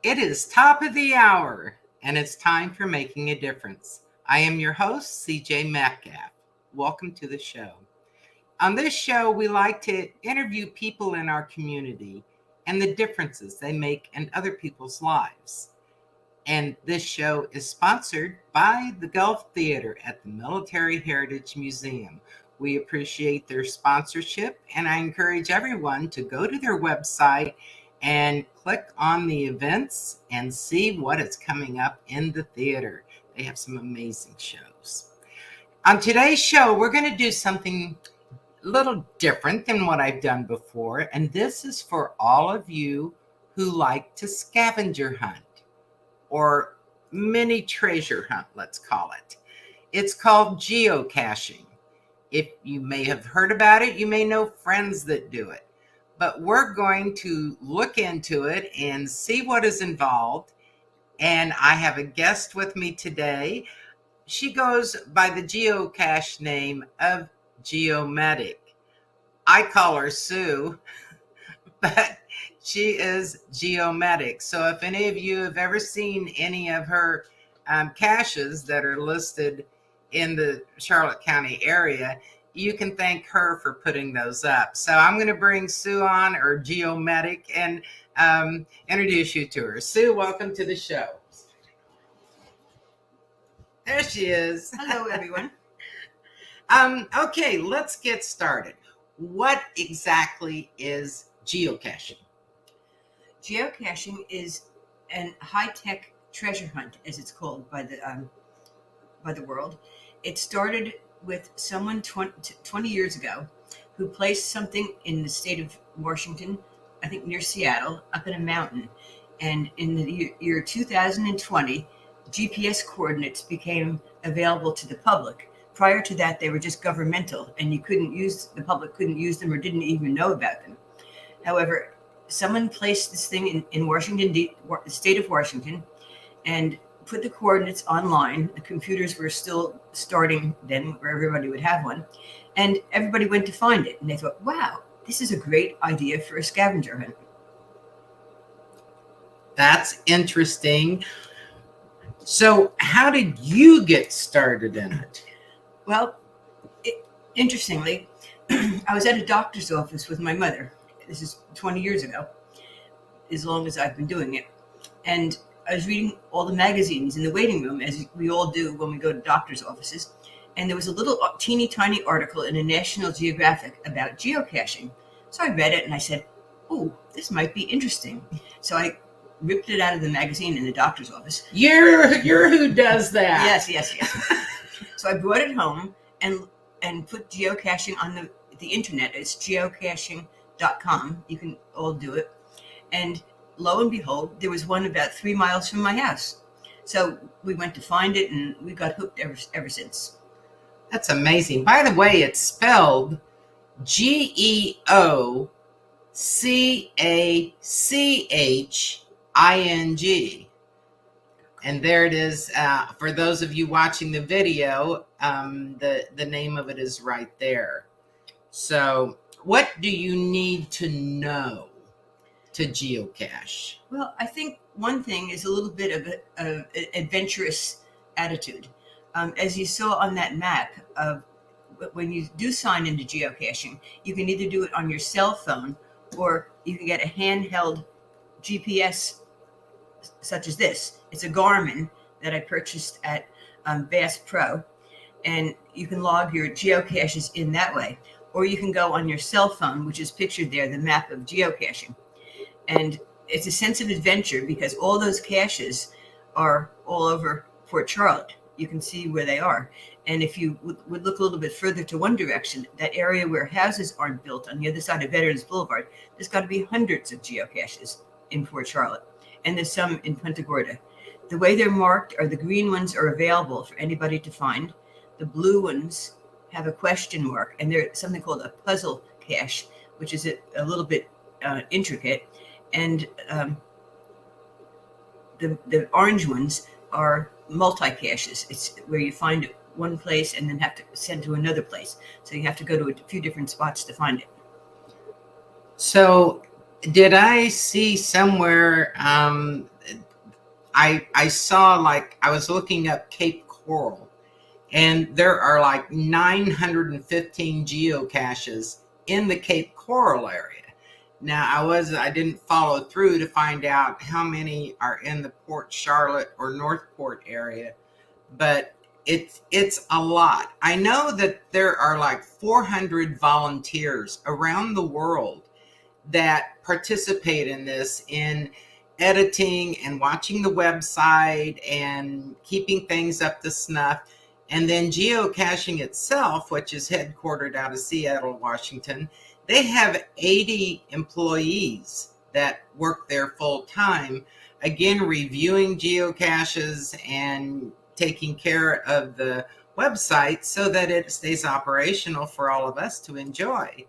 It is top of the hour, and it's time for Making a Difference. I am your host, CJ Metcalfe. Welcome to the show. On this show, we like to interview people in our community and the differences they make in other people's lives. And this show is sponsored by the Gulf Theater at the Military Heritage Museum. We appreciate their sponsorship, and I encourage everyone to go to their website and click on the events and see what is coming up in the theater. They have some amazing shows. On today's show, we're going to do something a little different than what I've done before, and this is for all of you who like to scavenger hunt or mini treasure hunt, let's call it. It's called geocaching. If you may have heard about it, you may know friends that do it. But we're going to look into it and see what is involved. And I have a guest with me today. She goes by the geocache name of Geomedic. I call her Sue, but she is Geomedic. So if any of you have ever seen any of her caches that are listed in the Charlotte County area, you can thank her for putting those up. So I'm going to bring Sue on, or Geomedic, and introduce you to her. Sue, welcome to the show. There she is. Hello, everyone. Okay, let's get started. What exactly is geocaching? Geocaching is a high-tech treasure hunt, as it's called by the world. It started with someone 20 years ago who placed something in the state of Washington, I think near Seattle, up in a mountain. And in the year 2020, GPS coordinates became available to the public. Prior to that, they were just governmental, and the public couldn't use them or didn't even know about them. However, someone placed this thing in Washington, the state of Washington, and put the coordinates online. The computers were still starting then, where everybody would have one, and everybody went to find it. And they thought, wow, this is a great idea for a scavenger hunt. That's interesting. So how did you get started in it? Well, interestingly, I was at a doctor's office with my mother. This is 20 years ago, as long as I've been doing it. And I was reading all the magazines in the waiting room, as we all do when we go to doctor's offices. And there was a little teeny tiny article in a National Geographic about geocaching. So I read it and I said, oh, this might be interesting. So I ripped it out of the magazine in the doctor's office. You're who does that. Yes. So I brought it home and put geocaching on the internet. It's geocaching.com. You can all do it. And lo and behold, there was one about 3 miles from my house. So we went to find it, and we got hooked ever since. That's amazing. By the way, it's spelled Geocaching. And there it is. For those of you watching the video, the name of it is right there. So what do you need to know to geocache? Well, I think one thing is a little bit of an adventurous attitude. As you saw on that map, when you do sign into geocaching, you can either do it on your cell phone, or you can get a handheld GPS such as this. It's a Garmin that I purchased at Bass Pro, and you can log your geocaches in that way. Or you can go on your cell phone, which is pictured there, the map of geocaching. And it's a sense of adventure because all those caches are all over Port Charlotte. You can see where they are. And if you would look a little bit further to one direction, that area where houses aren't built on the other side of Veterans Boulevard, there's got to be hundreds of geocaches in Port Charlotte. And there's some in Punta Gorda. The way they're marked are the green ones are available for anybody to find. The blue ones have a question mark, and they're something called a puzzle cache, which is a little bit intricate. And the orange ones are multi-caches. It's where you find one place and then have to send to another place. So you have to go to a few different spots to find it. So Did I see somewhere? I saw, like, I was looking up Cape Coral, and there are like 915 geocaches in the Cape Coral area. Now, I didn't follow through to find out how many are in the Port Charlotte or Northport area, but it's a lot. I know that there are like 400 volunteers around the world that participate in this, in editing and watching the website and keeping things up to snuff. And then geocaching itself, which is headquartered out of Seattle, Washington, they have 80 employees that work there full time, again, reviewing geocaches and taking care of the website so that it stays operational for all of us to enjoy.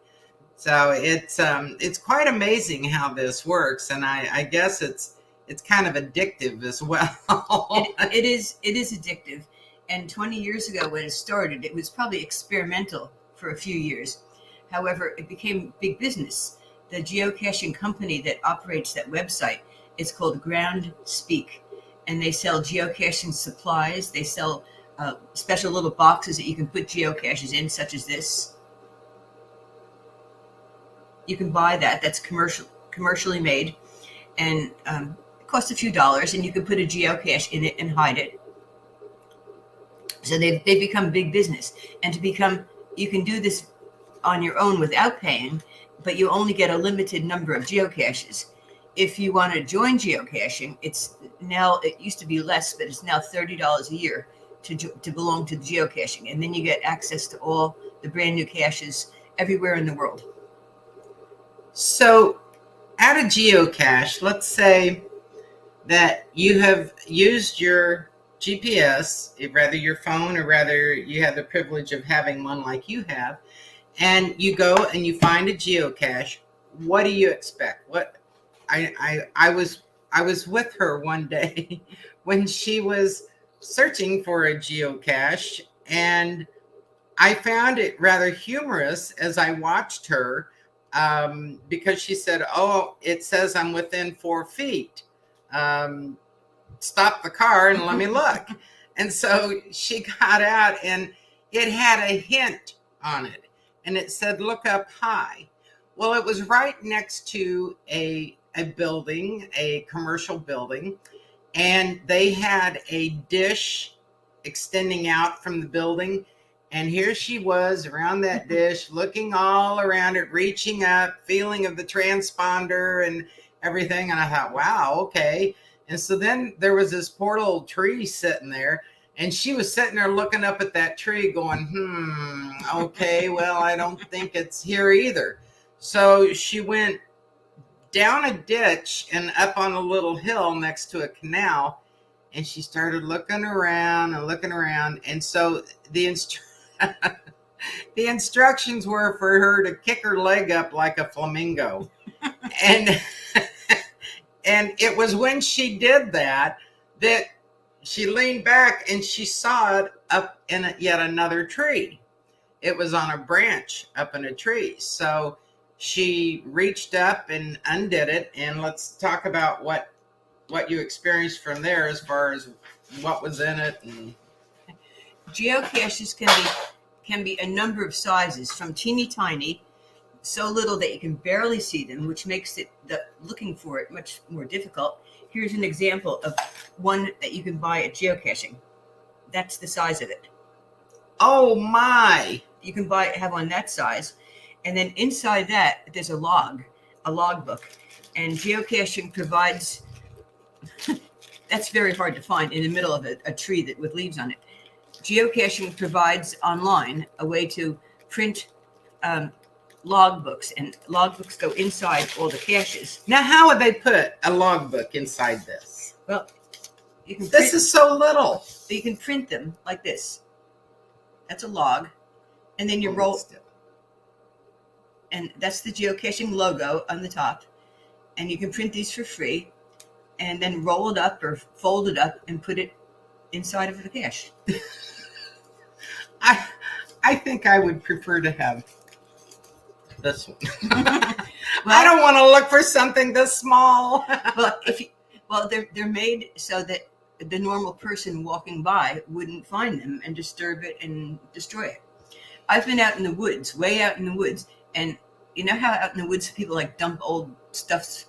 So it's quite amazing how this works, and I guess it's kind of addictive as well. It is addictive. And 20 years ago when it started, it was probably experimental for a few years. However, it became big business. The geocaching company that operates that website is called Ground Speak, and they sell geocaching supplies. They sell special little boxes that you can put geocaches in, such as this. You can buy that. That's commercially made, and it costs a few dollars, and you can put a geocache in it and hide it. So they've become big business. And you can do this on your own without paying, but you only get a limited number of geocaches. If you want to join geocaching, it used to be less, but it's now $30 a year to belong to geocaching, and then you get access to all the brand new caches everywhere in the world. So at a geocache, let's say that you have used your GPS, rather your phone, or rather you have the privilege of having one like you have, and you go and you find a geocache. What do you expect? I was with her one day when she was searching for a geocache, and I found it rather humorous as I watched her, because she said, "Oh, it says I'm within 4 feet. Stop the car and let me look." And so she got out, and it had a hint on it, and it said, "Look up high." Well, it was right next to a building, a commercial building, and they had a dish extending out from the building. And here she was around that dish, looking all around it, reaching up, feeling of the transponder and everything. And I thought, wow, okay. And so then there was this poor little tree sitting there, and she was sitting there looking up at that tree going, okay, well, I don't think it's here either. So she went down a ditch and up on a little hill next to a canal, and she started looking around and looking around. And so the instructions were for her to kick her leg up like a flamingo. and and it was when she did that she leaned back and she saw it up in yet another tree. It was on a branch up in a tree. So she reached up and undid it. And let's talk about what you experienced from there as far as what was in it. And geocaches can be a number of sizes, from teeny tiny, so little that you can barely see them, which makes looking for it much more difficult. Here's an example of one that you can buy at geocaching. That's the size of it. Oh my! You can have one that size, and then inside that there's a logbook, and geocaching provides. That's very hard to find in the middle of a tree with leaves on it. Geocaching provides online a way to print logbooks, and logbooks go inside all the caches. Now, how would they put a logbook inside this? Well, you can. This is so little. You can print them like this. That's a log, and then you roll. And that's the geocaching logo on the top. And you can print these for free, and then roll it up or fold it up and put it inside of the cache. I think I would prefer to have this one. I don't want to look for something this small. They're made so that the normal person walking by wouldn't find them and disturb it and destroy it. I've been out in the woods, way out in the woods, and you know how out in the woods people like dump old stuff.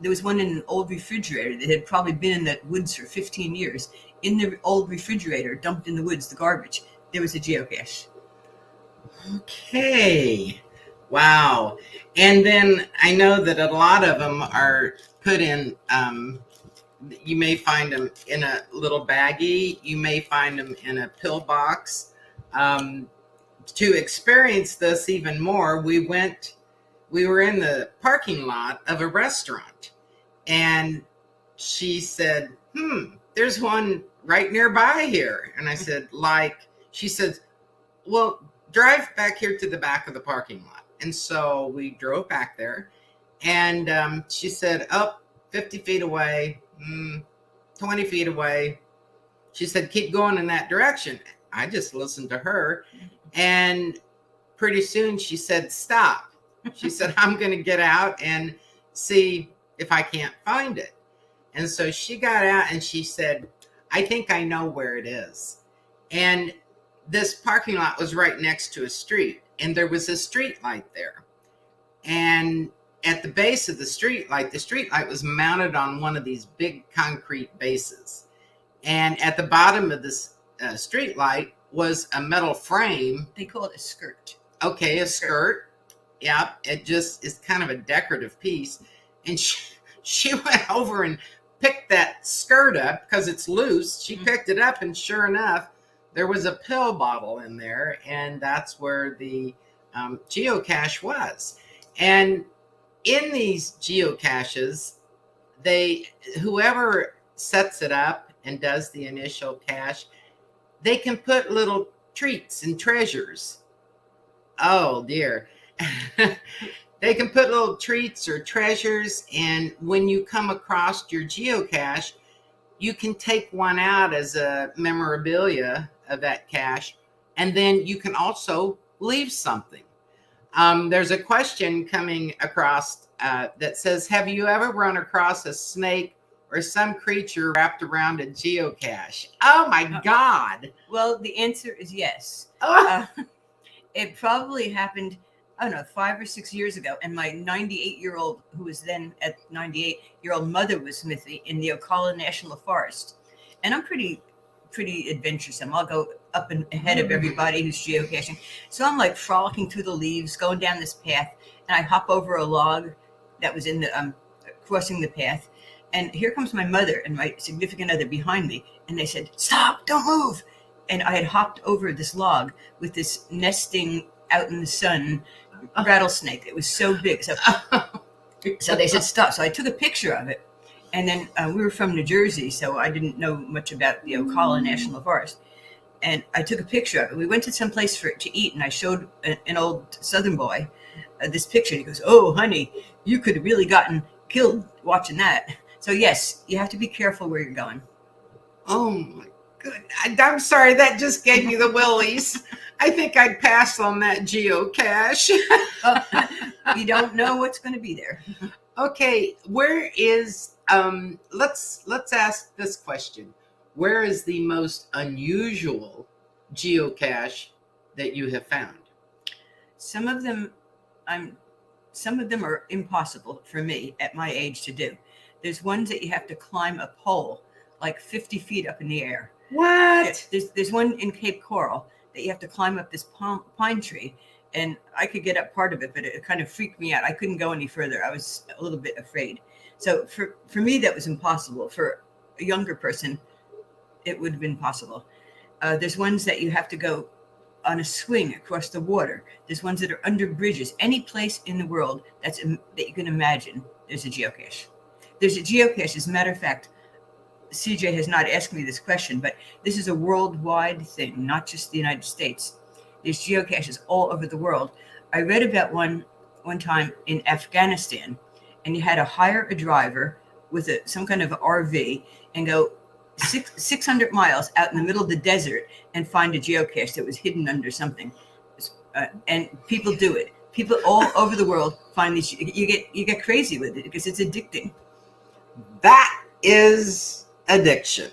There was one in an old refrigerator that had probably been in the woods for 15 years. In the old refrigerator, dumped in the woods, the garbage, there was a geocache. Okay. Wow. And then I know that a lot of them are put in, you may find them in a little baggie. You may find them in a pill box. To experience this even more, we were in the parking lot of a restaurant, and she said, there's one right nearby here. And I said, she said, well, drive back here to the back of the parking lot. And so we drove back there, and she said, 50 feet away, 20 feet away. She said, keep going in that direction. I just listened to her. And pretty soon she said, stop. She said, I'm going to get out and see if I can't find it. And so she got out and she said, I think I know where it is. And this parking lot was right next to a street, and there was a street light there. And at the base of the street light was mounted on one of these big concrete bases. And at the bottom of this street light was a metal frame. They call it a skirt. Okay, a skirt. Yeah, it just is kind of a decorative piece. And she went over and picked that skirt up because it's loose. She picked it up, and sure enough, there was a pill bottle in there, and that's where the geocache was. And in these geocaches, whoever sets it up and does the initial cache, they can put little treats and treasures. Oh dear. They can put little treats or treasures, and when you come across your geocache, you can take one out as a memorabilia of that cache, and then you can also leave something. There's a question coming across that says, have you ever run across a snake or some creature wrapped around a geocache? Oh my God. Well, the answer is yes. It probably happened, I don't know, 5 or 6 years ago. And my 98-year-old, who was then at 98-year-old mother was with me in the Ocala National Forest. And I'm pretty adventuresome. I'll go up and ahead of everybody who's geocaching. So I'm like frolicking through the leaves, going down this path, and I hop over a log that was in the crossing the path. And here comes my mother and my significant other behind me. And they said, stop, don't move. And I had hopped over this log with this nesting out in the sun rattlesnake. It was so big. So they said, stop. So I took a picture of it. And then we were from New Jersey, so I didn't know much about the Ocala National Forest. And I took a picture of it. We went to some place for it to eat, and I showed an old Southern boy this picture. And he goes, oh, honey, you could have really gotten killed watching that. So, yes, you have to be careful where you're going. Oh, my goodness. I'm sorry. That just gave me the willies. I think I'd pass on that geocache. You don't know what's going to be there. Okay, where is, let's ask this question. Where is the most unusual geocache that you have found? Some of them are impossible for me at my age to do. There's ones that you have to climb a pole like 50 feet up in the air. What? There's one in Cape Coral that you have to climb up this pine tree. And I could get up part of it, but it kind of freaked me out. I couldn't go any further. I was a little bit afraid. So for me, that was impossible. For a younger person, it would have been possible. There's ones that you have to go on a swing across the water. There's ones that are under bridges. Any place in the world that you can imagine, there's a geocache. There's a geocache. As a matter of fact, CJ has not asked me this question, but this is a worldwide thing, not just the United States. There's geocaches all over the world. I read about one time in Afghanistan, and you had to hire a driver with some kind of RV and go 600 miles out in the middle of the desert and find a geocache that was hidden under something. And people do it. People all over the world find these. You get crazy with it because it's addicting. That is addiction.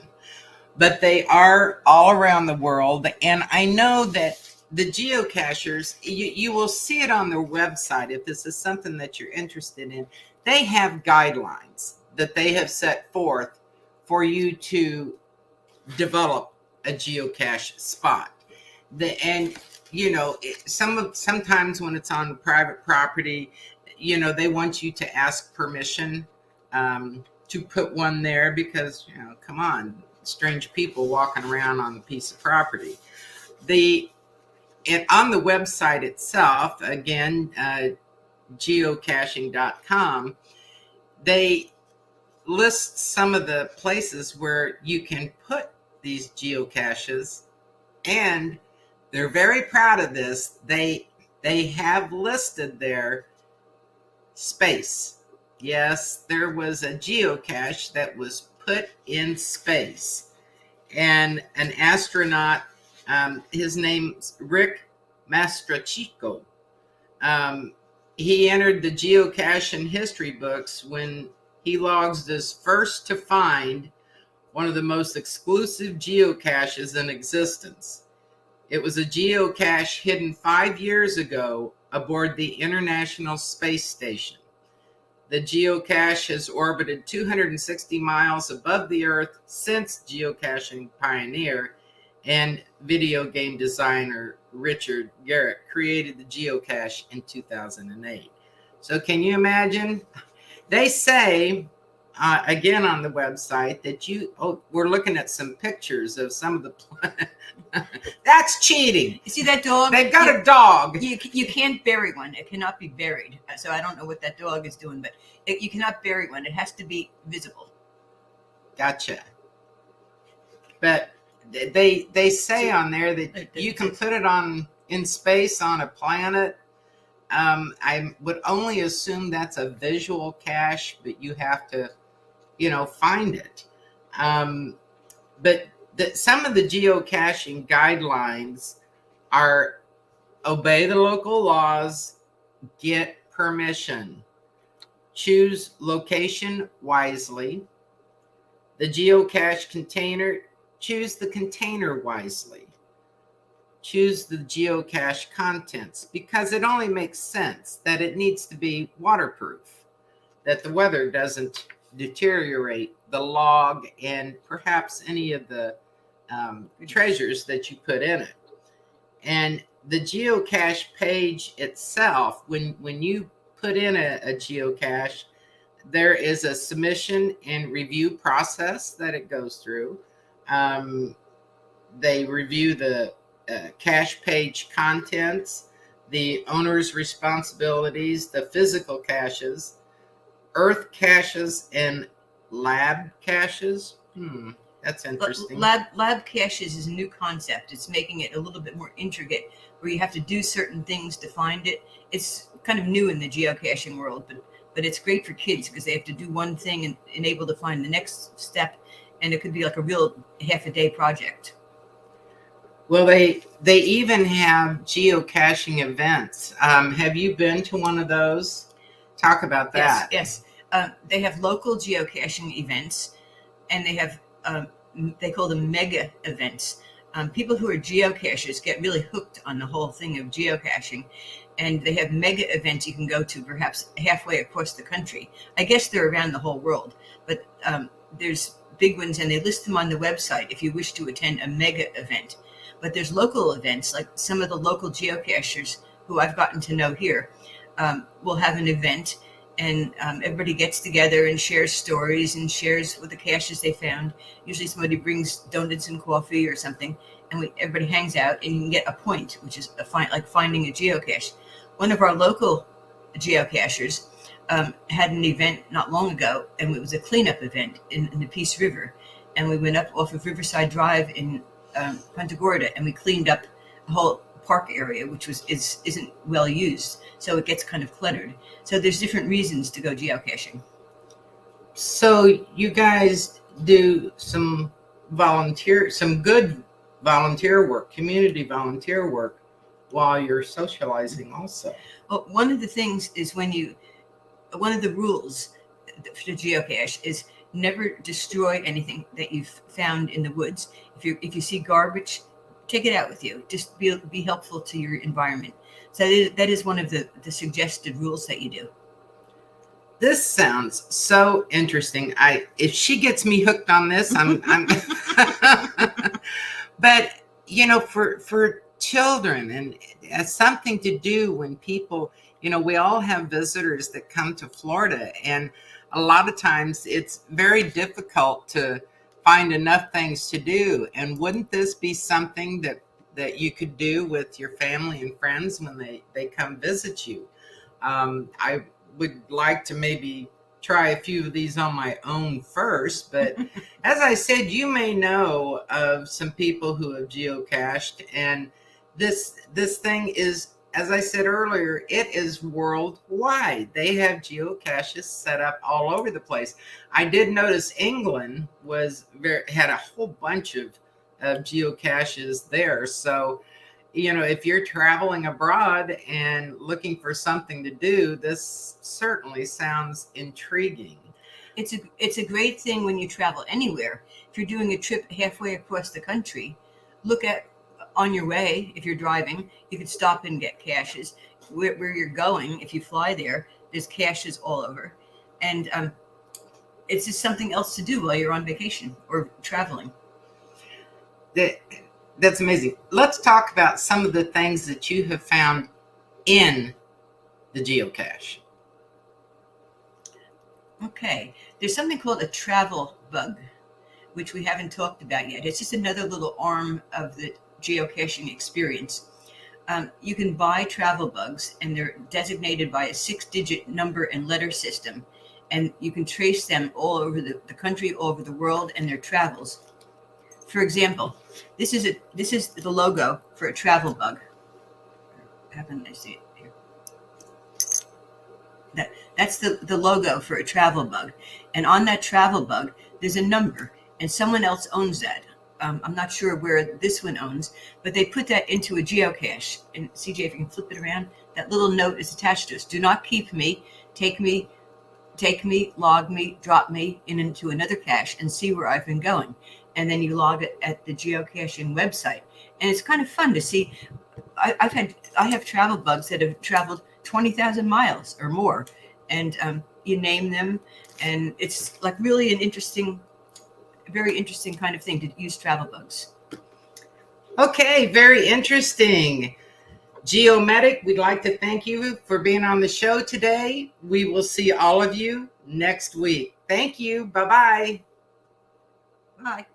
But they are all around the world. And I know that the geocachers, you will see it on their website if this is something that you're interested in. They have guidelines that they have set forth for you to develop a geocache spot. And sometimes when it's on private property, they want you to ask permission to put one there because, come on, strange people walking around on a piece of property. And on the website itself, again, geocaching.com, they list some of the places where you can put these geocaches, and they're very proud of this. They have listed their space. Yes, there was a geocache that was put in space, and an astronaut, his name's Rick Mastracchico. He entered the geocaching history books when he logs as first to find one of the most exclusive geocaches in existence. It was a geocache hidden 5 years ago aboard the International Space Station. The geocache has orbited 260 miles above the Earth since geocaching pioneer and video game designer Richard Garrett created the geocache in 2008. So can you imagine? They say, again on the website, that we're looking at some pictures of some of the that's cheating. You see that dog? They've got a dog. You can't bury one. It cannot be buried. So I don't know what that dog is doing, but you cannot bury one. It has to be visible. Gotcha. But they say on there that you can put it in space on a planet. I would only assume that's a visual cache, but you have to, find it. But some of the geocaching guidelines are obey the local laws, get permission, choose location wisely. The geocache container, choose the container wisely. Choose the geocache contents because it only makes sense that it needs to be waterproof, that the weather doesn't deteriorate the log and perhaps any of the treasures that you put in it. And the geocache page itself, when you put in a geocache, there is a submission and review process that it goes through. They review the cache page contents, the owner's responsibilities, the physical caches, earth caches, and lab caches. That's interesting. Lab caches is a new concept. It's making it a little bit more intricate, where you have to do certain things to find it. It's kind of new in the geocaching world, but it's great for kids because they have to do one thing and able to find the next step, and it could be like a real half-a-day project. Well, they even have geocaching events. Have you been to one of those? Talk about that. Yes. They have local geocaching events, and they have they call them mega events. People who are geocachers get really hooked on the whole thing of geocaching, and they have mega events you can go to perhaps halfway across the country. I guess they're around the whole world, but there's big ones, and they list them on the website if you wish to attend a mega event. But there's local events, like some of the local geocachers who I've gotten to know here will have an event, and everybody gets together and shares stories and shares what the caches they found. Usually somebody brings donuts and coffee or something, and everybody hangs out, and you can get a point, which is like finding a geocache. One of our local geocachers had an event not long ago, and it was a cleanup event in the Peace River. And we went up off of Riverside Drive in Punta Gorda, and we cleaned up the whole park area, which isn't well used, so it gets kind of cluttered. So there's different reasons to go geocaching. So you guys do some good volunteer work, community volunteer work while you're socializing also. Well, one of the things is one of the rules for geocache is never destroy anything that you've found in the woods. If you see garbage, take it out with you. Just be helpful to your environment. So that is one of the suggested rules that you do. This sounds so interesting. If she gets me hooked on this, I'm but for children, and as something to do when people, we all have visitors that come to Florida, and a lot of times it's very difficult to find enough things to do. And wouldn't this be something that you could do with your family and friends when they come visit you? I would like to maybe try a few of these on my own first, but as I said, you may know of some people who have geocached, and this thing is, as I said earlier, it is worldwide. They have geocaches set up all over the place. I did notice England had a whole bunch of geocaches there. So if you're traveling abroad and looking for something to do, this certainly sounds intriguing. It's a great thing when you travel anywhere. If you're doing a trip halfway across the country, look at on your way. If you're driving, you could stop and get caches. Where you're going, if you fly there, there's caches all over, and it's just something else to do while you're on vacation or traveling. That's amazing. Let's talk about some of the things that you have found in the geocache. Okay. There's something called a travel bug, which we haven't talked about yet. It's just another little arm of the geocaching experience. You can buy travel bugs, and they're designated by a 6-digit number and letter system. And you can trace them all over the country, all over the world, and their travels. For example, this is the logo for a travel bug. Haven't I see it here? That's the logo for a travel bug, and on that travel bug there's a number, and someone else owns that. I'm not sure where this one owns, but they put that into a geocache. And CJ, if you can flip it around, that little note is attached to us. Do not keep me, take me, log me, drop me into another cache and see where I've been going. And then you log it at the geocaching website. And it's kind of fun to see. I have travel bugs that have traveled 20,000 miles or more, and you name them, and it's like really an interesting, very interesting kind of thing to use travel bugs. Okay, very interesting. Geomedic, we'd like to thank you for being on the show today. We will see all of you next week. Thank you. Bye-bye. Bye.